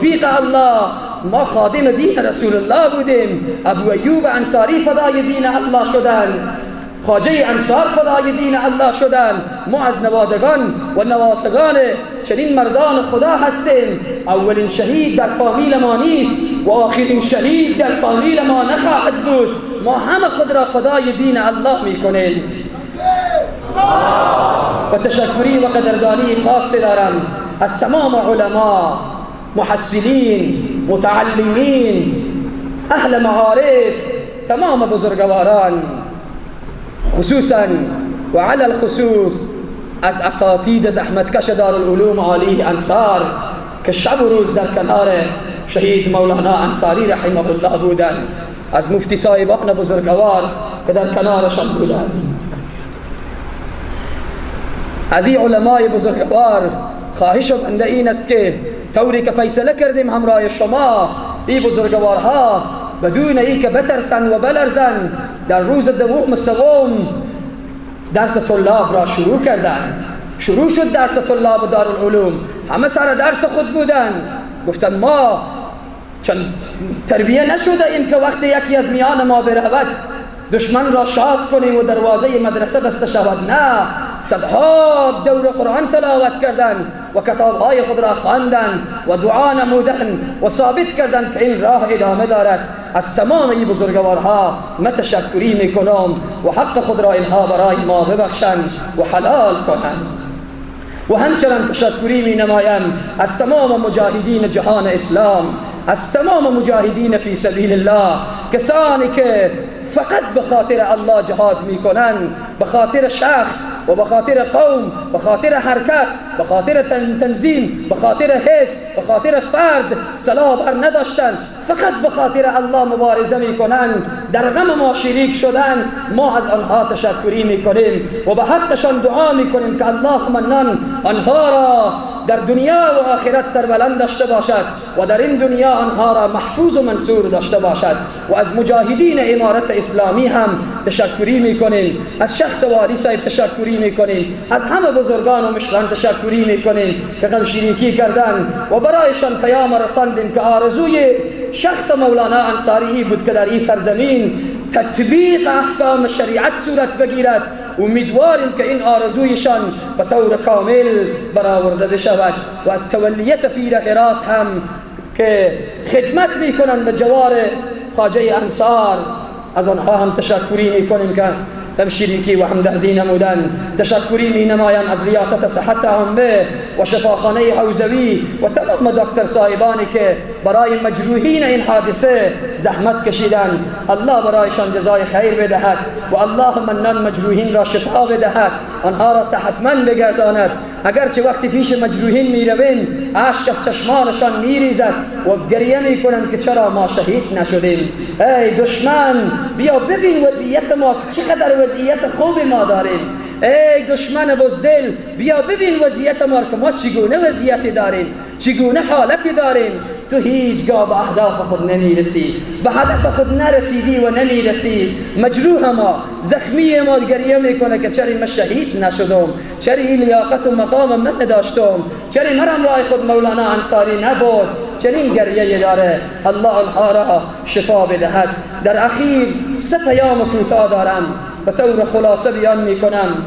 توفیق الله ما خادم دین رسول الله بودیم. ابو ایوب انصاری فدای دین الله شدند، خواجه انصار فدای دین الله شدند. ما از نوادگان و نواسگان چنین مردان خدا هستیم. اولین شهید در فامیل ما نیست و آخرین شهید در فامیل ما نخواهد بود. ما همه خود را فدای دین الله میکنیم. و تشکری و قدردانی خاص دارم از تمام علما، محصلین، متعلمین، اهل معارف، تمام بزرگواران، خصوصا و علی الخصوص از اساتید زحمتکش دارالعلوم عالی انصار که شب و روز در کنار شهید مولانا انصاری رحمه الله بودند، از مفتی صاحبان بزرگوار که در کنارشان بودند. از این علمای بزرگوار خواهش بنده این است که طوری که فیصله کردیم همراه شما این بزرگوارها بدون ای که بترسن و بلرزن در روز دوم سوم درس طلاب را شروع کردن. شروع شد درس طلاب دارالعلوم، همه سر درس خود بودن. گفتن ما چند تربیه نشده این که وقتی یکی از میان ما برود دشمن را شاد کنیم و دروازه مدرسه بسته شود. نه، صدها دور قرآن تلاوت کردند و کتابهای خود را خواندند و دعا نمودند و ثابت کردند که این راه ادامه دارد. از تمام این بزرگوارها من تشکری میکنم و حق خود را اینها برای ما ببخشند و حلال کنند. و همچنان تشکری می نمایم از تمام مجاهدین جهان اسلام، از تمام مجاهدین فی سبیل الله، کسانی که فقط به خاطر الله جهاد میکنند، به خاطر شخص و به خاطر قوم، به خاطر حرکت، به خاطر تنظیم، به خاطر حزب، به خاطر فرد صلاح بر نداشتند، فقط به خاطر الله مبارزه میکنند، در غم ما شریک شدند. ما از آنها تشکری میکنیم و به حقشان دعا میکنیم که الله منان آنها را در دنیا و آخرت سربلند داشته باشد و در این دنیا آنها را محفوظ و منصور داشته باشد. و از مجاهدین امارت اسلامی هم تشکری میکنیم، از شخص والی صاحب تشکری میکنیم، از همه بزرگان و مشران تشکری میکنیم که غم شریکی کردن و برایشان پیام رساندیم که آرزوی شخص مولانا انصاری بود که در این سرزمین تطبیق احکام شریعت صورت بگیرد. امیدواریم که این آرزویشان به طور کامل برآورده بشود. و از تولیت پیر هرات هم که خدمت میکنند به جوار خواجه انصار، از آنها هم تشکری میکنیم که هم شریکی و همدردی نمودن. تشکری می نمایم از ریاست صحت عامه و شفاخانه حوزوی و تمام دکتر صاحبانی که برای مجروحین این حادثه زحمت کشیدن. الله برایشان جزای خیر بدهد و الله منان مجروحین را شفا بدهد، آنها را صحتمند بگرداند. اگرچه وقتی پیش مجروحین می رویم اشک از چشمانشان می ریزد و گریه می کنند که چرا ما شهید نشدیم. ای دشمن بیا ببین وضعیت ما چقدر وضعیت خوب ما داریم. ای دشمن بزدل بیا ببین وضعیت ما که ما چگونه وضعیتی داریم، چگونه حالتی داریم. تو هیچگاه به اهداف خود نمیرسی، به هدف خود نرسیدی و نمیرسی. مجروح ما، زخمی ما گریه میکنه که چرا من شهید نشدم، چرا این لیاقت و مقام من نداشتم، چرا مرم راه خود مولانا انصاری نبود. چنین گریه داره. الله آنها را شفا بدهد. در اخیر 3 پیام کوتاه دارم، به طور خلاصه بیان میکنم.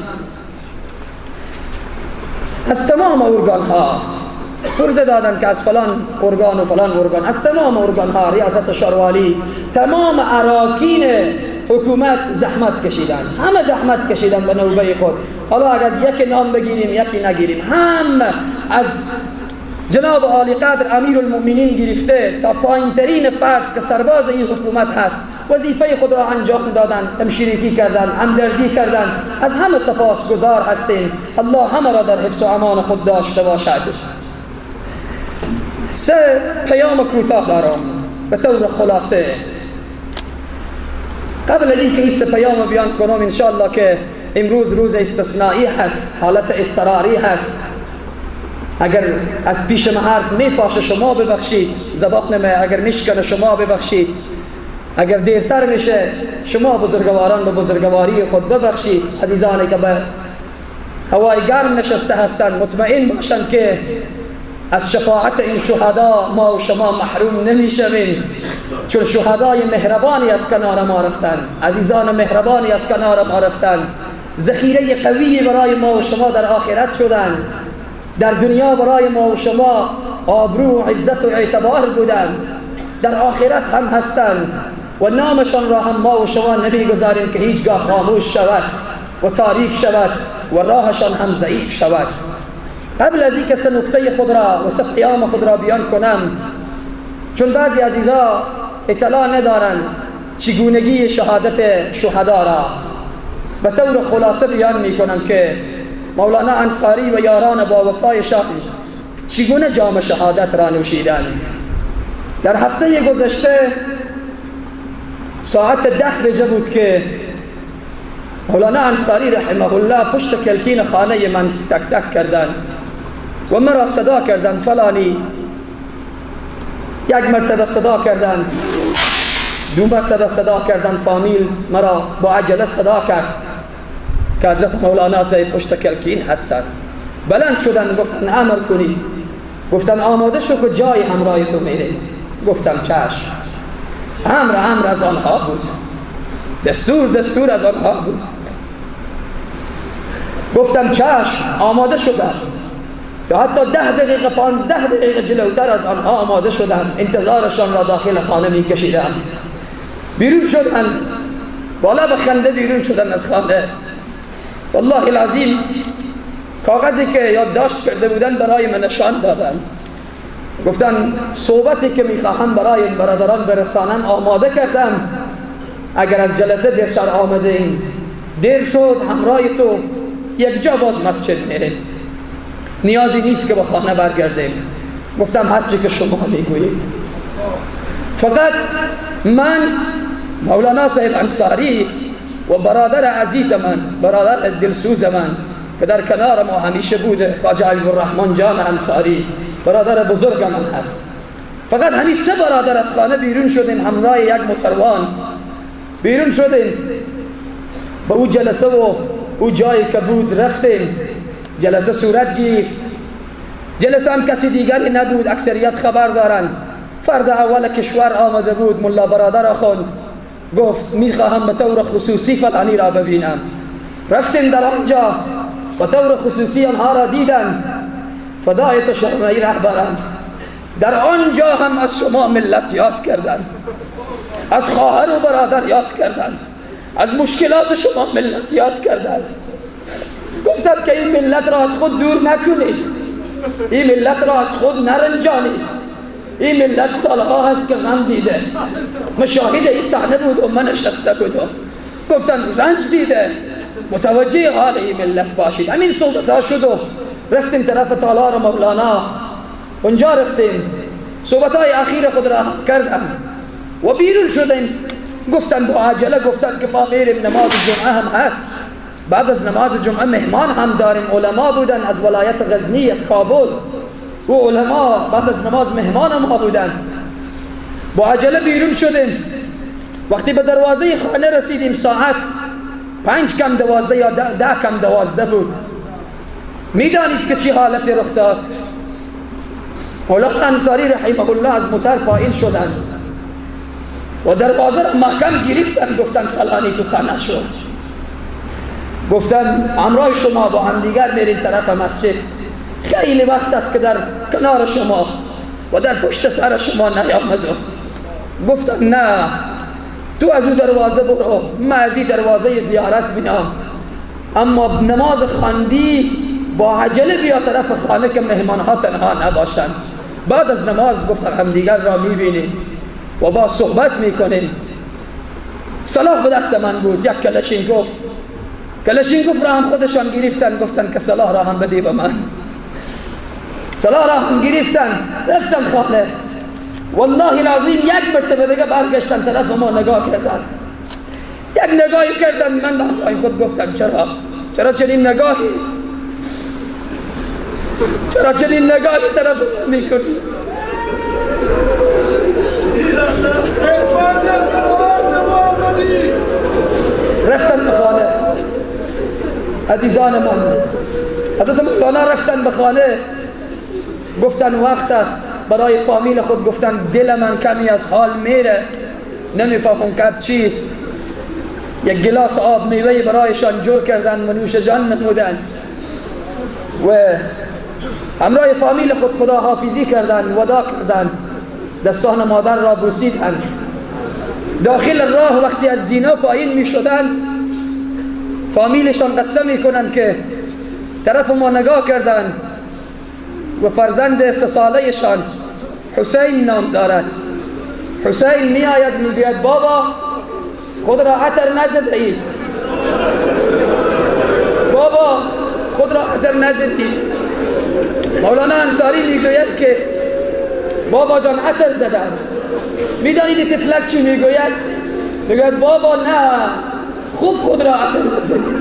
از تمام ارگان ها فرض دادن که از فلان ارگان و فلان ارگان، از تمام ارگان ها، ریاست شاروالی، تمام اراکین حکومت زحمت کشیدن، همه زحمت کشیدن به نوبه خود. حالا اگر یکی نام بگیریم یکی نگیریم، هم از جناب عالی قدر امیر المؤمنین گرفته تا پایین ترین فرد که سرباز این حکومت هست وظیفه خود را انجام دادن، همشیرگی کردن، همدردی کردن. از همه سپاسگزار هستیم. الله همه را در حفظ و امان خود داشته باشد. 3 پیام کوتاه دارم به طور خلاصه. قبل از اینکه این 3 پیام بیان کنم، انشاءالله که امروز روز استثنایی هست، حالت اضطراری هست. اگر از پیش من حرف میپاشه شما ببخشید، زبان نمه اگر میشکنه شما ببخشید، اگر دیرتر میشه شما بزرگواران به بزرگواری خود ببخشید. عزیزانی که به هوای گرم نشسته هستند مطمئن باشند که از شفاعت این شهدا ما و شما محروم نمیشویم، چون شهدای مهربانی از کنار ما رفتن، عزیزان مهربانی از کنار ما رفتن، ذخیره قوی برای ما و شما در آخرت شدن. در دنیا برای ما و شما آبرو و عزت و اعتبار بودن، در آخرت هم هستند و نامشان را هم ما و شما نمیگذاریم که هیچگاه خاموش شود و تاریک شود و راهشان هم ضعیف شود. قبل از اینکه سه نکته خود را و سه پیام خود را بیان کنم، چون بعضی عزیزا اطلاع ندارند چگونگی شهادت شهدا را، به طور خلاصه بیان میکنم که مولانا انصاری و یاران با وفایشان چگونه جام شهادت را نوشیدند. در هفته گذشته ساعت 10 بجه بود که مولانا انصاری رحمه الله پشت کلکین خانه من تک تک کردند و مرا صدا کردند فلانی. یک مرتبه صدا کردند، دو مرتبه صدا کردند، فامیل مرا با عجله صدا کرد که حضرت مولانا صاحب پشت کلکین هستند. بلند شدن گفتن امر کنید، گفتن آماده شو که جای همراه تو میره. گفتم چشم. امر از آنها بود، دستور از آنها بود. گفتم چشم، آماده شدم. تا حتی 10 دقیقه 15 دقیقه جلوتر از آنها آماده شدم، انتظارشان را داخل خانه می کشیدم. بیرون شدن، بالا به خنده بیرون شدن از خانه. والله العظیم کاغذی که یادداشت کرده بودن برای من نشان دادن. گفتن صحبتی که میخواهم برای برادران برسانم آماده کردم، اگر از جلسه دیرتر آمده ایم، دیر شد همراه تو یک جا باز مسجد میریم، نیازی نیست که به خانه برگردیم. گفتم هرچی که شما میگویید. فقط من مولانا صاحب انصاری و برادر عزیز من، برادر دلسوز من که در کنار ما همیشه بوده، خواجه عبدالرحمن جان انصاری، برادر بزرگ من هست. فقط همین 3 برادر از خانه بیرون شدیم، همراه یک موتروان بیرون شدیم، به او جلسه و او جایی که بود رفتیم. جلسه صورت گرفت. جلسه هم کسی دیگری نبود، اکثریت خبر دارن. فرد اول کشور آمده بود، ملا برادر خواند، گفت میخواهم به طور خصوصی فلانی را ببینم. رفتیم در آنجا، به طور خصوصی آنها را دیدن. فدای تو شرمه‌ای رهبران، در آنجا هم از شما ملت یاد کردن، از خواهر و برادر یاد کردن، از مشکلات شما ملت یاد کردن. گفتم که این ملت را از خود دور نکنید، این ملت را از خود نرنجانید. این ملت سالها هست که غم دیده، مشاهد این صحنه بود و من نشسته بودم. گفتن رنج دیده، متوجه حال این ملت باشید. همین صحبت ها شد و رفتیم طرف تالار مولانا. اونجا رفتیم، صحبت های اخیر خود را کردم و بیرون شدیم. گفتن با عجله، گفتن که ما میریم، نماز جمعه هم هست. بعد از نماز جمعه مهمان هم داریم. علما بودن از ولایت غزنی، از کابل، و علما بعد از نماز مهمان ما بودن. با عجله بیرون شدیم. وقتی به دروازه خانه رسیدیم ساعت 5 کم 12 یا 10 کم 12 بود. میدانید که چی حالتی رخ داد؟ مولانا انصاری رحمه الله از موتر پایین شدن و دروازه را محکم گرفتن. گفتن فلانی تو تنها شو. گفتن همراه شما با هم دیگر میریم طرف مسجد. خیلی وقت است که در کنار شما و در پشت سر شما نیامدم. گفتن نه، تو از او دروازه برو، من از این دروازه زیارت میام، اما نماز خواندی با عجله بیا طرف خانه که مهمان ها تنها نباشند. بعد از نماز گفتن هم دیگر را میبینیم و با صحبت میکنیم. سلاح به دست من بود، یک کلاشینکوف را هم خودشان گرفتن. گفتن که سلاح را هم بدی به من. سلاح را هم گرفتن، رفتن خانه. والله العظیم یک مرتبه دیگه برگشتن طرف ما نگاه کردن. یک نگاهی کردن، من همراه خود گفتم چرا چنین نگاهی طرف میکنی؟ رفتن به خانه. عزیزان من، حضرت مولانا رفتن به خانه. گفتن وقت است. برای فامیل خود گفتن دل من کمی از حال میره، نمیفهمم که چیست. یک گلاس آب میوه برایشان جور کردن و نوش جان نمودن و همراه فامیل خود خداحافظی کردن، وداع کردن، دستان مادر را بوسیدن. داخل راه وقتی از زینا پایین می شدن، فامیلشان قصه می کنند که طرف ما نگاه کردن و فرزند 3 سالهشان حسین نام دارد. حسین می آید می گوید بابا خود را عطر نزدید، بابا خود را عطر نزدید. مولانا انصاری می گوید که بابا جان عطر زدم. می دانید طفلک چی می گوید؟ می گوید بابا نه، خوب خود را عطر بزنید،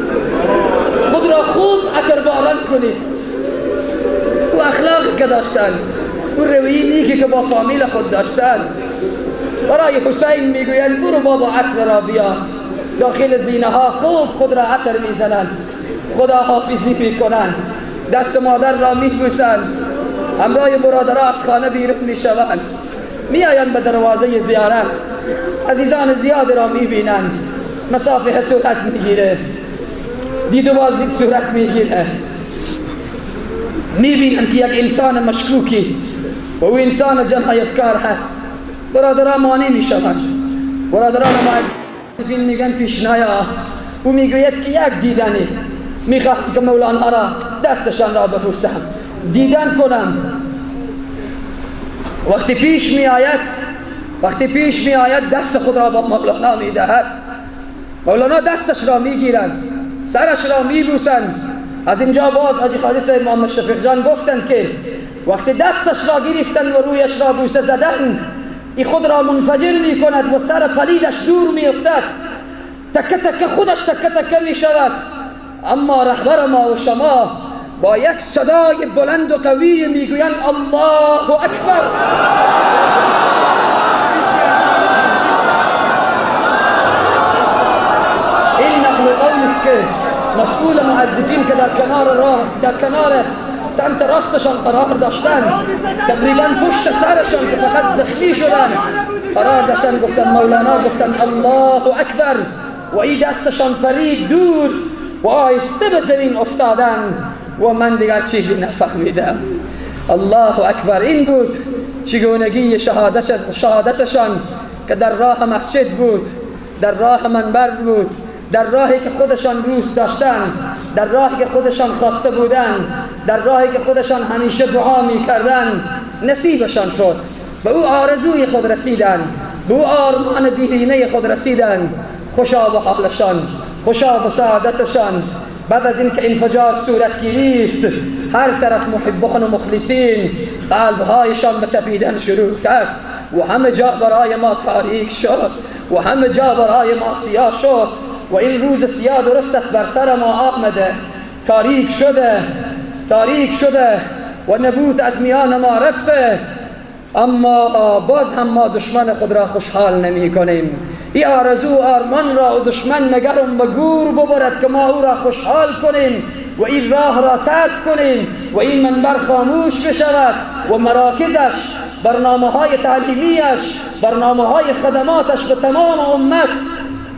خود را خوب عطر باران کنید. او اخلاقی که داشتن، او رویی نیکی که با فامیل خود داشتن. برای حسین میگویند برو بابا عطر را بیار. داخل زینه ها خوب خود را عطر میزنند، خدا حافظی میکنند، دست مادر را میبوسند، همراه برادرها از خانه بیرون میشوند، میآیند به دروازه زیارت، عزیزان زیاد را میبینند، مصافحه صورت میگیره، دید و بازدید صورت میگیره، میبینند که یک انسان مشکوکی و او انسان جنایتکار هست. برادرها مانع میشوند، برادران معززین میگن پیش نیا. او میگوید که یک دیدنی میخواد که مولانا را دستشان را ببوسم، دیدن کنم. وقتی پیش می آید دست خود را با مولانا میدهد. مولانا دستش را میگیرند، سرش را میبوسند. از اینجا باز حاجی خواجه صاحب محمد شفیق جان گفتند که وقتی دستش را گرفتند و رویش را بوسه زدند، ای خود را منفجر می کند و سر پلیدش دور می افتد، تکه تکه خودش تکه تکه می شود. اما رهبر ما و شما با یک صدای بلند و قوی می گویند الله اکبر. این نقل قول است که مسئول معذفین که در کنار راه، در کنار سمت راستشان قرار داشتن، تقریبا پشت سرشان که فقط زخمی شدن قرار داشتن، گفتن مولانا گفتن الله اکبر و این دستشان پرید دور و آهسته به زمین افتادن و من دیگر چیزی نفهمیدم. الله اکبر. این بود چگونگی شهادتشان که در راه مسجد بود، در راه منبر بود، در راهی که خودشان دوست داشتن، در راهی که خودشان خواسته بودن، در راهی که خودشان همیشه دعا می کردن، نصیبشان شد. به او آرزوی خود رسیدن، به او آرمان دیرینه خود رسیدن. خوشا به حالشان، خوشا به سعادتشان. بعد از اینکه انفجار صورت گرفت، هر طرف محبان و مخلصین قلبهایشان به تپیدن شروع کرد و همه جا برای ما تاریک شد و همه جا برای ما سیاه شد و این روز سیاه درست است بر سر ما آمده، تاریک شده و نبوت از میان ما رفته. اما باز هم ما دشمن خود را خوشحال نمی کنیم. این آرزو آرمان را و دشمن نگرم به گور ببرد که ما او را خوشحال کنیم و این راه را ترک کنیم و این منبر خاموش بشود و مراکزش، برنامه‌های تعلیمیش، برنامه‌های خدماتش به تمام امت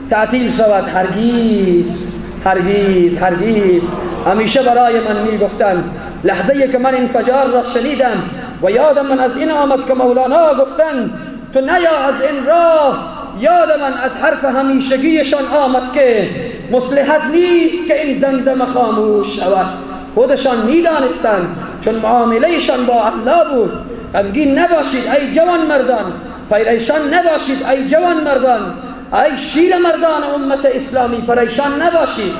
تعطیل شود. هرگیز هرگیز هرگیز. همیشه برای من می گفتن لحظه که من انفجار را شنیدم و یادم من از این آمد که مولانا گفتن تو نیا از این راه، یاد من از حرف همیشگیشان آمد که مصلحت نیست که این زمزم خاموش شود. خودشان میدانستند چون معاملهشان با الله بود. غمگین نباشید ای جوان مردان، پریشان نباشید ای جوان مردان، ای شیر مردان امت اسلامی پریشان نباشید.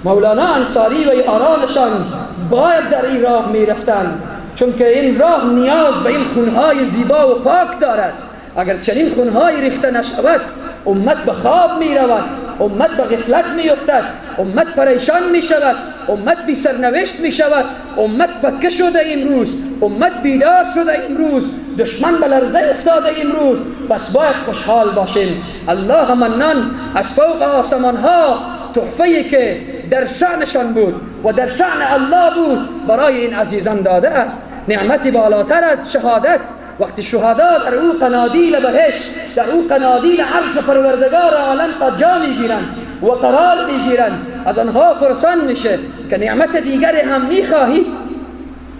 مولانا انصاری و یارانشان باید در این راه می رفتند، چون که این راه نیاز به این خونهای زیبا و پاک دارد. اگر چنین خونهای ریخته نشود، امت به خواب می رود، امت به غفلت می افتد، امت پریشان می شود، امت بی سرنوشت می شود، امت پکه شده امروز، امت بیدار شده امروز، دشمن به لرزه افتاده امروز. پس باید خوشحال باشیم. الله منان از فوق آسمان ها تحفه‌ای که در شأنشان بود و در شأن الله بود برای این عزیزان داده است. نعمت بالاتر از شهادت. وقتی شهدا در او قنادیل بهشت، در او قنادیل عرش پروردگار عالم تا جا میگیرند و قرار میگیرند، از آنها پرسان میشه که نعمت دیگری هم میخواهید؟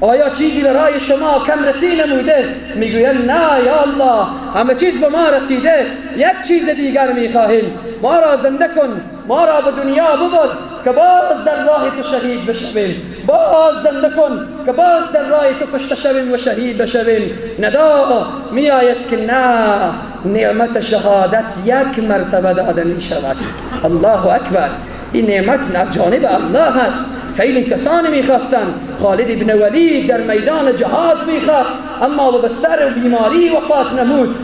آیا چیزی برای شما کم رسی نموده؟ میگویند نه یا الله، همه چیز به ما رسیده، یک چیز دیگر میخواهیم، ما را زنده کن، ما را به دنیا ببر که باز در راه تو شهید بشویم، باز زنده کن که باز در راه تو کشته شویم و شهید بشویم. ندا می آید که نه، نعمت شهادت یک مرتبه داده می شود. الله اکبر، این نعمت از جانب الله هست. خیلی کسانی میخواستند، خالد ابن ولید در میدان جهاد میخواست اما به بستر و بیماری وفات نمود.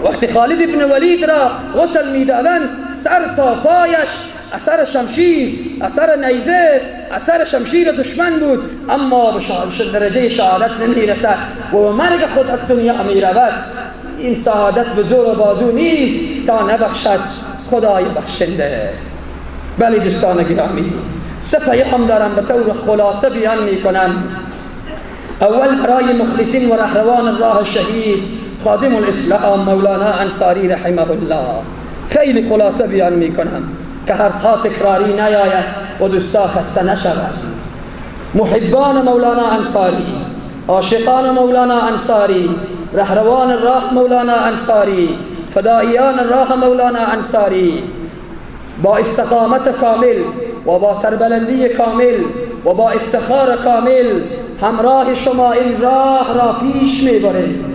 وقتی خالد ابن ولید را غسل میدادند، سر تا پایش اثر شمشیر، اثر نیزه، اثر شمشیر دشمن بود، اما به درجه شهادت نمیرسد و به مرگ خود از دنیا میرود. این سعادت به زور و بازو نیست تا نبخشد خدای بخشنده. بله دوستان گرامی، سه پیام دارم به طور خلاصه بیان میکنم. اول برای مخلصین و رهروان راه شهید خادم الاسلام مولانا انصاری رحمه الله، خیلی خلاصه بیان میکنم که حرفها تکراری نیاید و دوستا خسته نشود. محبان مولانا انصاری، عاشقان مولانا انصاری، رهروان راه مولانا انصاری، فدائیان راه مولانا انصاری، با استقامت کامل و با سربلندی کامل و با افتخار کامل همراه شما این راه را پیش میبریم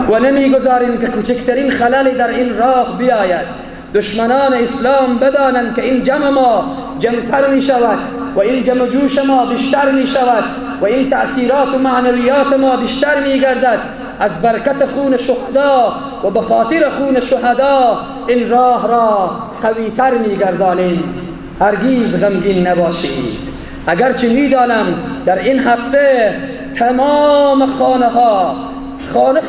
و نمیگذاریم که کوچکترین خللی در این راه بیاید. دشمنان اسلام بدانند که این جمع ما جمعتر می شود و این جمع جوش ما بیشتر می شود و این تأثیرات و معنویات ما بیشتر می گردد. از برکت خون شهدا و به خاطر خون شهدا این راه را قویتر می گردانیم. هرگیز غمگین نباشید. اگرچه می دانم در این هفته تمام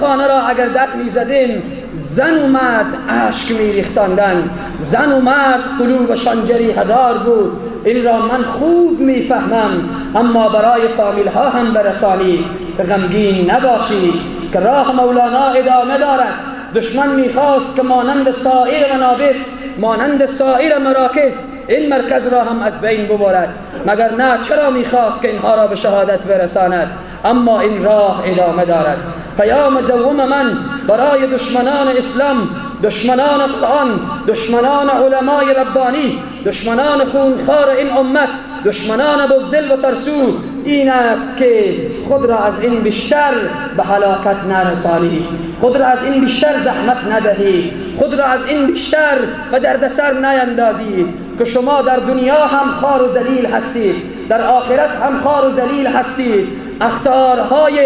خانه را اگر در می زدیم، زن و مرد اشک می ریختاندند، زن و مرد قلوبشان جریحه دار بود. این را من خوب می فهمم، اما برای فامیل ها هم برسانید که غمگین نباشید که راه مولانا ادامه دارد. دشمن می خواست که مانند سایر منابر، مانند سایر مراکز این مرکز را هم از بین ببرد، مگر نه چرا می خواست که اینها را به شهادت برساند؟ اما این راه ادامه دارد. پیام دوم من برای دشمنان اسلام، دشمنان قرآن، دشمنان علمای ربانی، دشمنان خونخوار این امت، دشمنان بزدل و ترسو این است که خود را از این بیشتر به هلاکت نرسانید، خود را از این بیشتر زحمت ندهید، خود را از این بیشتر به دردسر نیندازید که شما در دنیا هم خوار و ذلیل هستید، در آخرت هم خوار و ذلیل هستید. اخطارهای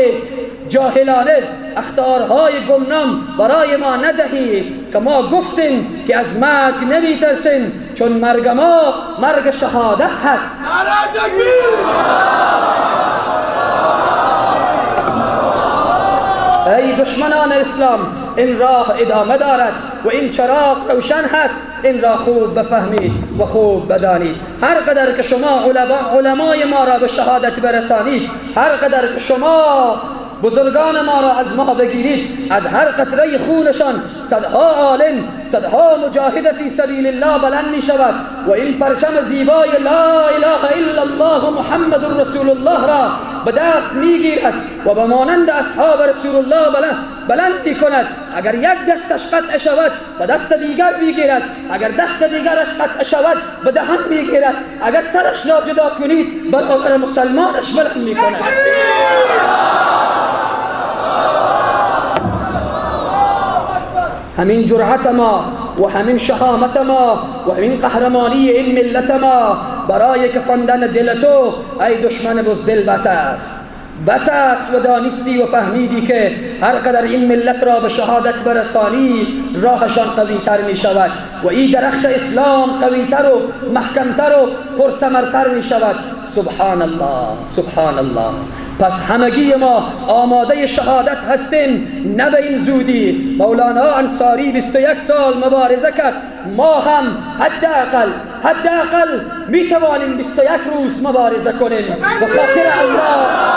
جاهلانه، اخطارهای گمنام برای ما ندهید که ما گفتیم که از مرگ نمی ترسیم، چون مرگ ما مرگ شهادت هست. ای دشمنان اسلام، این راه ادامه دارد و این چراغ روشن هست. این را خوب بفهمید و خوب بدانید. هر قدر که شما علمای ما را به شهادت برسانید، هر قدر که شما بزرگان ما را از ما بگیرید، از هر قطره خونشان صدها عالم، صدها مجاهد فی سبیل الله بلند می شود و این پرچم زیبای لا اله الا الله محمد رسول الله را به دست می گیرد و به مانند اصحاب رسول الله بلند می کند. اگر یک دستش قطع شود به دست دیگر میگیرد، اگر دست دیگرش قطع شود به دهن میگیرد، اگر سرش را جدا کنید برابر مسلمانش بلند می کند. همین جرأت ما و همین شهامت ما و همین قهرمانی این ملت ما برای کفاندن دل تو ای دشمن بزدل بس است و دانستی و فهمیدی که هر قدر این ملت را به شهادت برسانی راهشان قویتر می شود و این درخت اسلام قویتر و محکمتر و پرثمرتر می شود. سبحان الله، سبحان الله. پس همگی ما آماده شهادت هستیم، نه به این زودی. مولانا انصاری 21 سال مبارزه کرد، ما هم حداقل می توانیم 21 روز مبارزه کنیم به خاطر الله.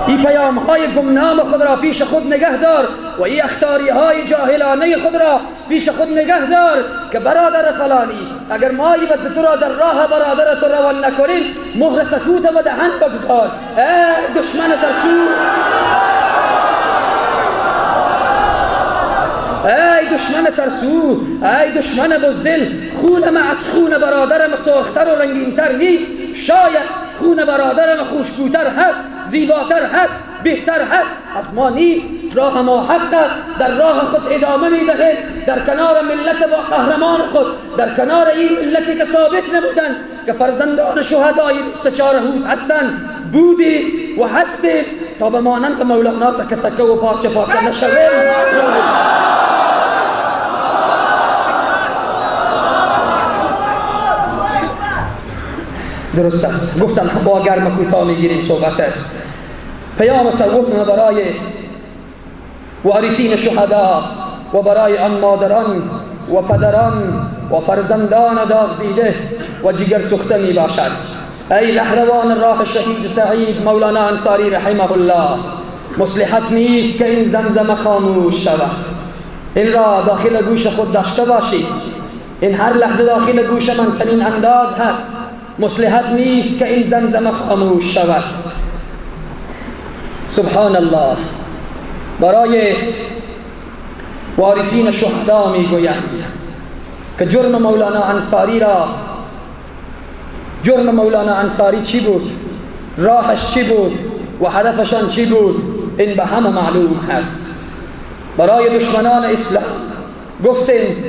این پیام های گمنام خود را پیش خود نگه دار و این اختاری های جاهلانه خود را پیش خود نگه دار که برادر فلانی اگر ما ایبت تو را در راه برادر تو روان نکنیم مهر سکوت و دهن بگذار. ای دشمن ترسو، ای دشمن ترسو، ای دشمن بزدل، خون ما از خون برادرم سرختر و رنگینتر نیست. شاید خون برادرم خوشبوتر هست، زیباتر هست، بهتر هست، از ما نیست. راه ما حق است، در راه خود ادامه می‌دهید، در کنار ملت با قهرمان خود، در کنار این ملتی که ثابت نبودند که فرزندان شهدای 24 هود هستند، بودید و هستید تا به مانند مولانا تکه تکه و پارچه پارچه نشویم. درست است. گفتم با گرم کوتاه میگیریم صحبت. پیام سوم برای وارثین شهدا و برای آن مادران و پدران و فرزندان داغ دیده و جگر سوخته می باشد. ای رهروان راه شهید سعید مولانا انصاری رحمه الله، مصلحت نیست که این زمزمه خاموش شود. این را داخل گوش خود داشته باشید. این هر لحظه داخل گوش من چنین انداز هست. مصلحت نیست که این زمزمه خاموش شود. سبحان الله. برای وارثین شهدا میگویند که جرم مولانا انصاری چی بود، راهش چی بود و هدفشان چی بود، این به همه معلوم هست. برای دشمنان اسلام گفتیم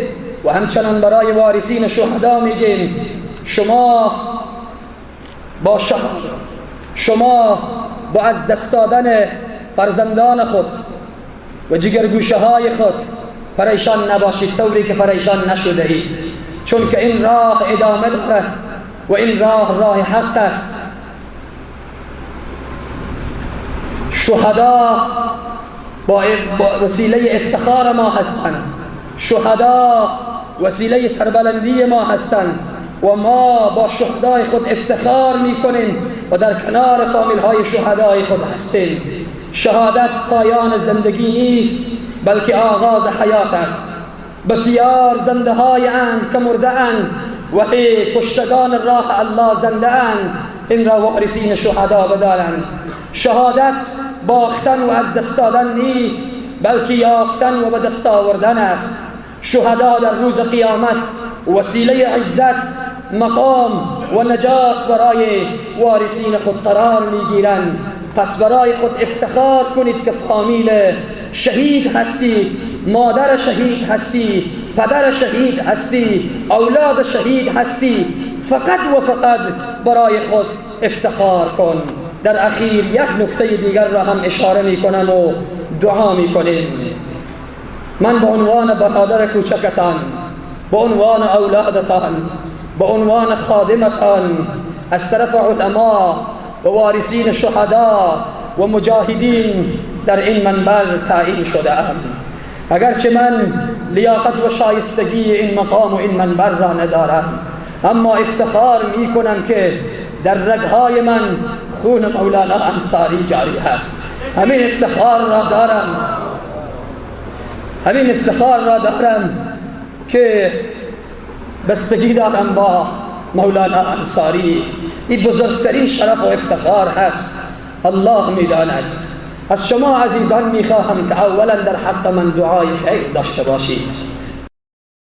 و همچنان برای وارثین شهدا میگیم شما با از دست دادن فرزندان خود و جگرگوشه های خود پریشان نباشید، طوری که پریشان نشده اید، چون که این راه ادامه دارد و این راه حق است. شهدا با وسیله افتخار ما هستند، شهدا وسیله سربلندی ما هستند و ما با شهدای خود افتخار میکنیم و در کنار فامیل های شهدای خود هستیم. شهادت پایان زندگی نیست بلکه آغاز حیات است. بسیار زنده های اند که مرده اند و کشتگان راه الله زنده اند. این را وارثین شهدا بدانند. شهادت باختن و از دست دادن نیست بلکه یافتن و به دست آوردن است. شهدا در روز قیامت وسیله عزت، مقام و نجات برای وارثین خود قرار میگیرند. پس برای خود افتخار کنید که فامیل شهید هستی، مادر شهید هستی، پدر شهید هستی، اولاد شهید هستی. فقط و فقط برای خود افتخار کن. در اخیر یک نکته دیگر را هم اشاره میکنم و دعا میکنیم. من به عنوان برادر کوچکتان، به عنوان اولادتان، به عنوان خادمتان از طرف علما و وارثین شهدا و مجاهدین در این منبر تعیین شده ام. اگرچه من لیاقت و شایستگی این مقام و این منبر را ندارم، اما افتخار می کنم که در رگهای من خون مولانا انصاری جاری هست. همین افتخار را دارم که بستگی دارم با مولانا انصاری. این بزرگترین شرف و افتخار هست. الله می‌داند. از شما عزیزان می‌خواهم که اولا در حق من دعای خیر داشته باشید.